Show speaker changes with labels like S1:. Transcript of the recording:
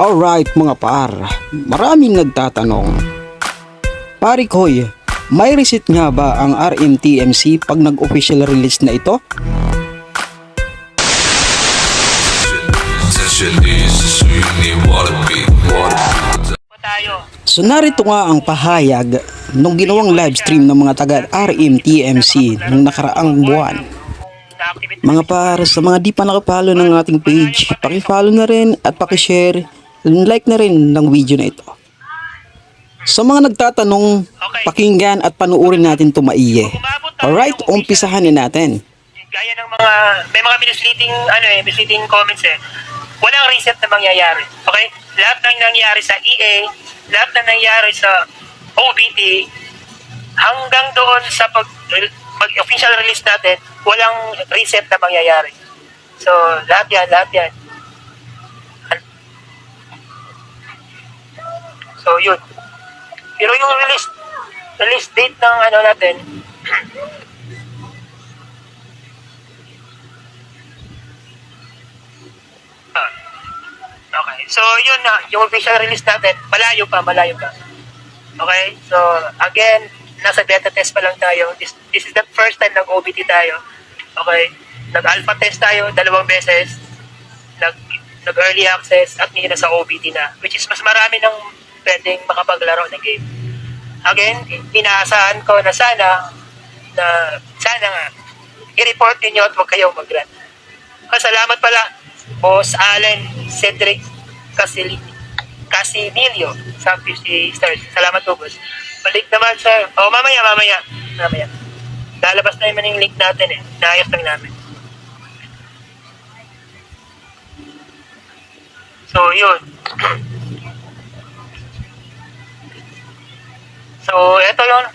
S1: Alright mga par, maraming nagtatanong. Pare Koy, may reset nga ba ang RMTMC pag nag-official release na ito? So narito nga ang pahayag nung ginawang livestream ng mga taga RMTMC nung nakaraang buwan. Mga par, sa mga di pa nakapalo ng ating page, paki-follow na rin at paki-share, like na rin ng video na ito. Sa mga nagtatanong, pakinggan at panuorin natin ito maiye. Alright, umpisahan na natin.
S2: Gaya ng may mga misleading comments walang reset na mangyayari. Okay? Lahat ng nangyari sa EA, lahat ng nangyari sa OBT, hanggang doon sa pag-official release natin, walang reset na mangyayari. So, lahat yan. So, yun. Pero yung release date ng natin, okay. So, yun na, yung official release natin, malayo pa. Okay? So, again, nasa beta test pa lang tayo. This is the first time nag-OBT tayo. Okay? Nag-alpha test tayo 2 beses. Nag-early access at ngayon nasa OBT na. Which is mas marami ng pwedeng makapaglaro ng game. Again, inaasahan ko na sana nga, i-report ninyo at huwag kayong mag-run. Salamat pala, Boss Allen Cedric Casimilio sa 50 stars. Salamat po, boss. Balik naman sa... mamaya. Lalabas na naman yung link natin Naayos lang namin. So, yun. So, eto yun.